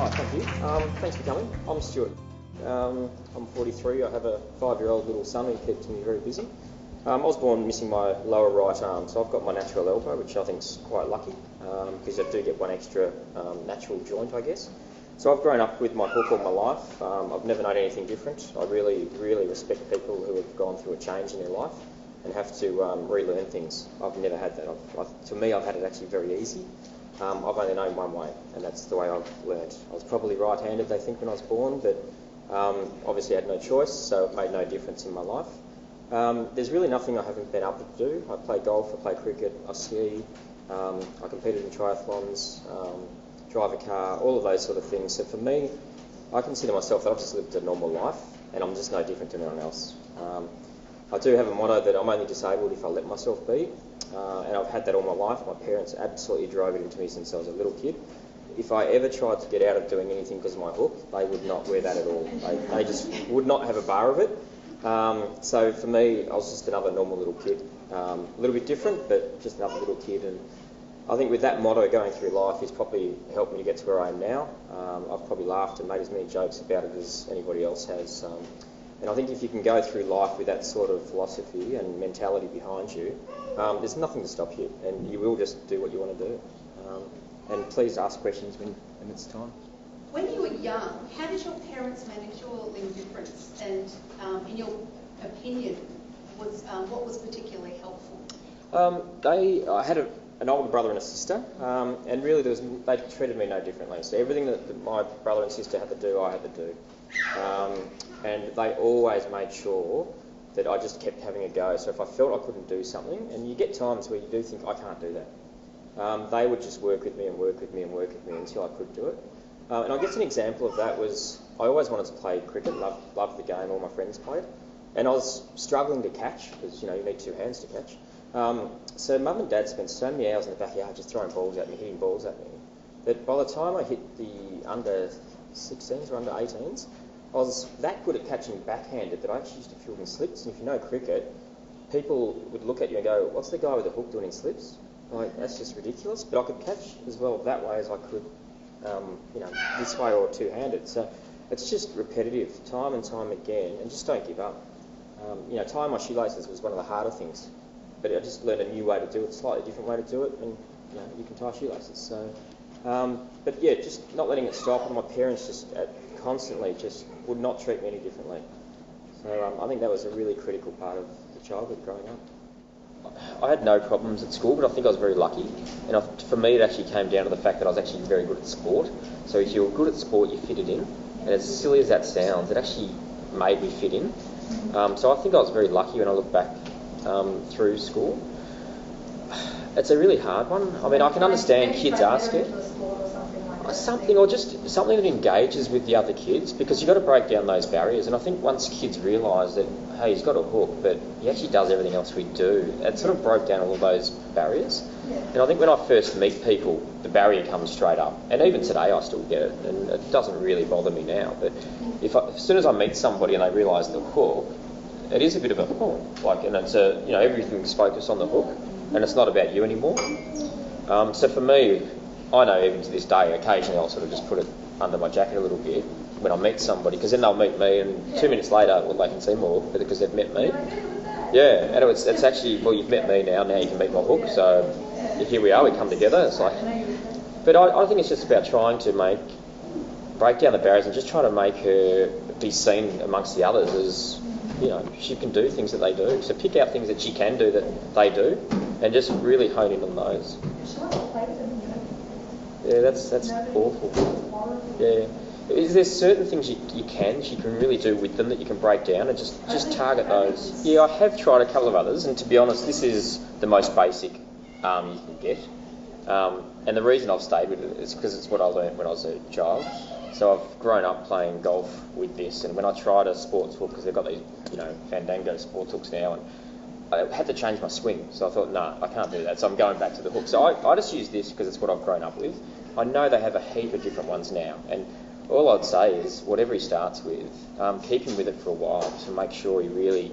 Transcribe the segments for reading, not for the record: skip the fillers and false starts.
Hi, thank you. Thanks for coming. I'm Stuart. I'm 43. I have a 5-year-old little son who keeps me very busy. I was born missing my lower right arm, so I've got my natural elbow, which I think is quite lucky, because I do get one extra natural joint, I guess. So I've grown up with my hook all my life. I've never known anything different. I really, really respect people who have gone through a change in their life and have to relearn things. I've never had that. To me, I've had it actually very easy. I've only known one way, and that's the way I've learnt. I was probably right-handed, they think, when I was born, but obviously I had no choice, so it made no difference in my life. There's really nothing I haven't been able to do. I play golf, I play cricket, I ski, I competed in triathlons, drive a car, all of those sort of things. So for me, I consider myself that I've just lived a normal life, and I'm just no different to anyone else. I do have a motto that I'm only disabled if I let myself be, and I've had that all my life. My parents absolutely drove it into me since I was a little kid. If I ever tried to get out of doing anything because of my hook, they would not wear that at all. They just would not have a bar of it. So for me, I was just another normal little kid. A little bit different, but just another little kid. And I think with that motto going through life, it's probably helped me to get to where I am now. I've probably laughed and made as many jokes about it as anybody else has. And I think if you can go through life with that sort of philosophy and mentality behind you, there's nothing to stop you, and you will just do what you want to do. And please ask questions when it's time. When you were young, how did your parents manage your limb difference? And in your opinion, what was particularly helpful? I had an older brother and a sister, and really they treated me no differently. So everything that my brother and sister had to do, I had to do. And they always made sure that I just kept having a go. So if I felt I couldn't do something, and you get times where you do think, I can't do that, they would just work with me and work with me and work with me until I could do it. And I guess an example of that was I always wanted to play cricket, loved the game, all my friends played, and I was struggling to catch because, you need 2 hands to catch. So Mum and Dad spent so many hours in the backyard just throwing balls at me, hitting balls at me, that by the time I hit the under 16s or under 18s, I was that good at catching backhanded that I actually used to field in slips. And if you know cricket, people would look at you and go, what's the guy with the hook doing in slips? Like, that's just ridiculous. But I could catch as well that way as I could, this way or two-handed. So it's just repetitive, time and time again, and just don't give up. Tying my shoelaces was one of the harder things, but I just learned a new way to do it, slightly different way to do it, and you can tie shoelaces. So, but yeah, just not letting it stop, and my parents just constantly just would not treat me any differently. So I think that was a really critical part of the childhood growing up. I had no problems at school, but I think I was very lucky. And for me, it actually came down to the fact that I was actually very good at sport. So if you were good at sport, you fitted in. And as silly as that sounds, it actually made me fit in. So I think I was very lucky when I look back through school. It's a really hard one. I mean, I can understand kids ask it. Something that engages with the other kids, because you've got to break down those barriers. And I think once kids realise that, hey, he's got a hook, but he actually does everything else we do, it sort of broke down all of those barriers. And I think when I first meet people, the barrier comes straight up. And even today I still get it, and it doesn't really bother me now. But as soon as I meet somebody and they realise the hook, it is a bit of a hook. And it's everything's focused on the hook, and it's not about you anymore. So for me, I know even to this day, occasionally I'll sort of just put it under my jacket a little bit when I meet somebody, because then they'll meet me, and 2 minutes later, they can see more because they've met me. Yeah, and it's actually, well, you've met me now you can meet my hook, so here we are, we come together. It's like, but I think it's just about trying to break down the barriers and just try to make her be seen amongst the others as, she can do things that they do. So pick out things that she can do that they do, and just really hone in on those. Yeah, that's awful. Yeah. Is there certain things she can really do with them that you can break down and just target those? Yeah, I have tried a couple of others, and to be honest, this is the most basic you can get. And the reason I've stayed with it is because it's what I learned when I was a child. So I've grown up playing golf with this, and when I tried a sports hook, because they've got these, Fandango sports hooks now, and I had to change my swing, so I thought, I can't do that, so I'm going back to the hook. So I just use this because it's what I've grown up with. I know they have a heap of different ones now, and all I'd say is whatever he starts with, keep him with it for a while to make sure he really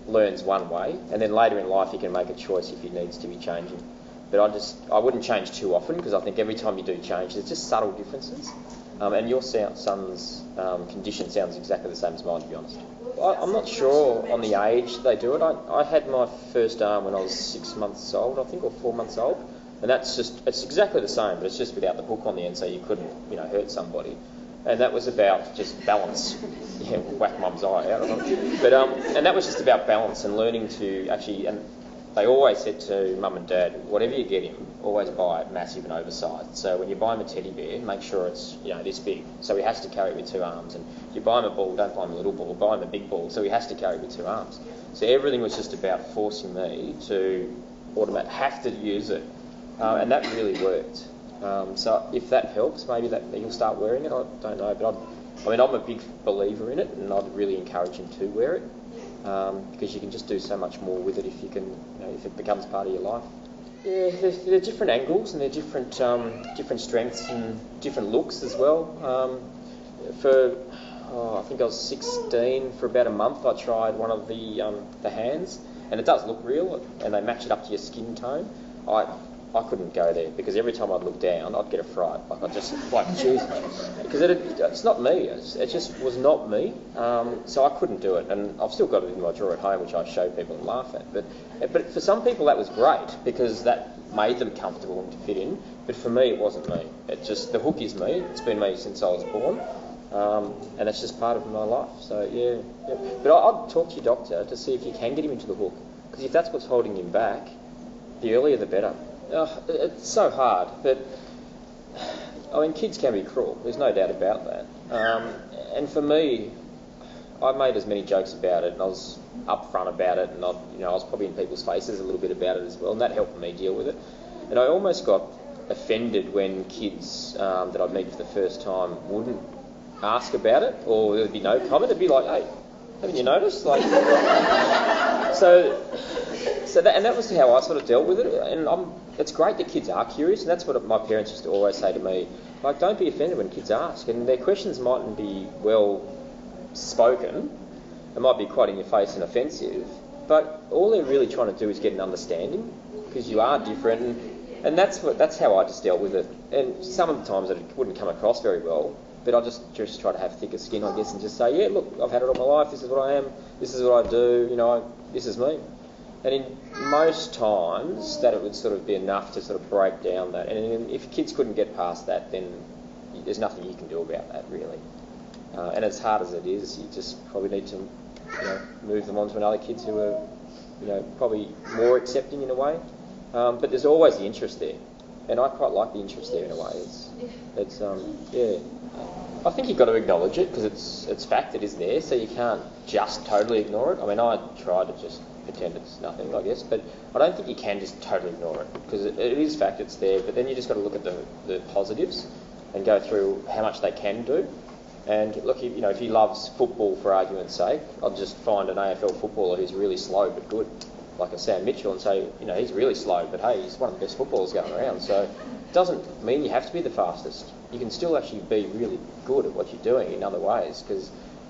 learns one way, and then later in life he can make a choice if he needs to be changing. But I wouldn't change too often, because I think every time you do change, there's just subtle differences. And your son's condition sounds exactly the same as mine, to be honest. I'm not sure on the age they do it. I had my first arm when I was 6 months old, I think, or 4 months old. And it's exactly the same, but it's just without the hook on the end, so you couldn't, hurt somebody. And that was about just balance. Yeah, whack mum's eye out. But and that was just about balance and learning to actually. And they always said to mum and dad, whatever you get him, always buy it massive and oversized. So when you buy him a teddy bear, make sure it's this big. So he has to carry it with 2 arms. And if you buy him a ball, don't buy him a little ball, buy him a big ball. So he has to carry it with 2 arms. So everything was just about forcing me to have to use it. And that really worked. So if that helps, maybe that he'll start wearing it. I don't know, but I'm a big believer in it, and I'd really encourage him to wear it because you can just do so much more with it if you can, if it becomes part of your life. Yeah, they're different angles and they're different strengths and different looks as well. I think I was 16 for about a month. I tried one of the hands, and it does look real, and they match it up to your skin tone. I couldn't go there because every time I'd look down, I'd get a fright. I'd just choose because it's not me. It just was not me. So I couldn't do it, and I've still got it in my drawer at home, which I show people and laugh at. But for some people that was great because that made them comfortable and to fit in. But for me, it wasn't me. The hook is me. It's been me since I was born, and it's just part of my life. So yeah. But I'd talk to your doctor to see if you can get him into the hook, because if that's what's holding him back, the earlier the better. It's so hard, but kids can be cruel. There's no doubt about that. And for me, I made as many jokes about it, and I was upfront about it, and I was probably in people's faces a little bit about it as well, and that helped me deal with it. And I almost got offended when kids that I'd meet for the first time wouldn't ask about it, or there'd be no comment. It'd be like, "Hey, haven't you noticed?" So that was how I sort of dealt with it, and it's great that kids are curious, and that's what my parents used to always say to me, don't be offended when kids ask, and their questions mightn't be well spoken, it might be quite in your face and offensive, but all they're really trying to do is get an understanding, because you are different, and that's how I just dealt with it, and some of the times it wouldn't come across very well, but I just try to have thicker skin, I guess, and just say, yeah, look, I've had it all my life, this is what I am, this is what I do, this is me. And in most times, that it would sort of be enough to sort of break down that. And if kids couldn't get past that, then there's nothing you can do about that, really. And as hard as it is, you just probably need to, move them on to another kids who are, probably more accepting in a way. But there's always the interest there, and I quite like the interest there in a way. It's yeah. I think you've got to acknowledge it because it's fact. It is there, so you can't just totally ignore it. I try to just pretend it's nothing, I guess, but I don't think you can just totally ignore it because it is fact, it's there, but then you just got to look at the positives and go through how much they can do. And look, if he loves football for argument's sake, I'll just find an AFL footballer who's really slow but good, like a Sam Mitchell, and say, he's really slow, but hey, he's one of the best footballers going around. So it doesn't mean you have to be the fastest. You can still actually be really good at what you're doing in other ways, because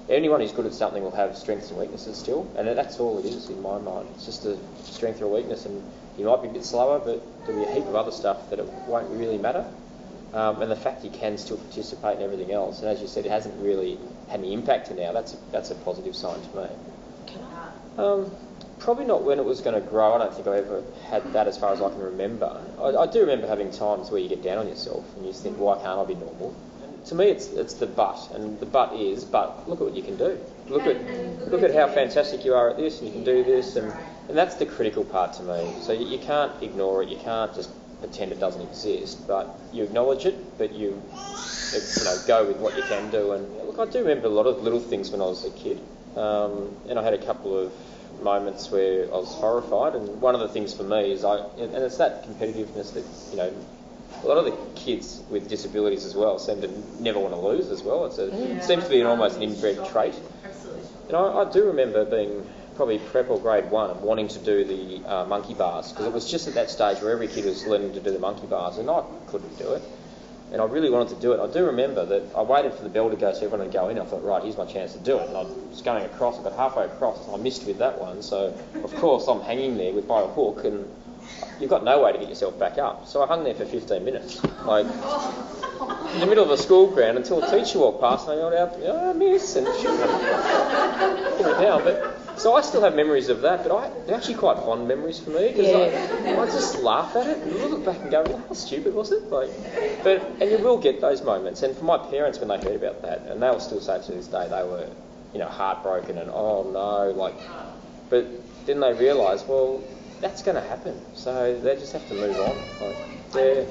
anyone who's good at something will have strengths and weaknesses still, and that's all it is in my mind. It's just a strength or a weakness, and you might be a bit slower, but there'll be a heap of other stuff that it won't really matter. And the fact you can still participate in everything else, and as you said, it hasn't really had any impact to now, that's a positive sign to me. Probably not when it was going to grow. I don't think I ever had that as far as I can remember. I do remember having times where you get down on yourself and you think, why can't I be normal? To me, it's the but, and the but is, but look at what you can do. Look at how fantastic you are at this, and you can do this, and that's the critical part to me. So you can't ignore it. You can't just pretend it doesn't exist, but you acknowledge it, but you go with what you can do. And look, I do remember a lot of little things when I was a kid, and I had a couple of moments where I was horrified. And one of the things for me is and it's that competitiveness that a lot of the kids with disabilities as well seem to never want to lose as well. It seems to be almost an inbred trait. Absolutely. And I do remember being probably prep or grade 1 and wanting to do the monkey bars, because it was just at that stage where every kid was learning to do the monkey bars, and I couldn't do it. And I really wanted to do it. I do remember that I waited for the bell to go so everyone would go in. I thought, right, here's my chance to do it. And I was going across, I got halfway across, and I missed with that one. So, of course, I'm hanging there by a hook, and you've got no way to get yourself back up. So I hung there for 15 minutes, like in the middle of a school ground until a teacher walked past and I yelled out, "Oh, miss," and she put me down. But so I still have memories of that, but they're actually quite fond memories for me because I just laugh at it and look back and go, well, how stupid was it? And you will get those moments. And for my parents, when they heard about that, and they'll still say to this day, they were, heartbroken and oh no, but then they realise, well, that's going to happen, so they just have to move on. Yeah.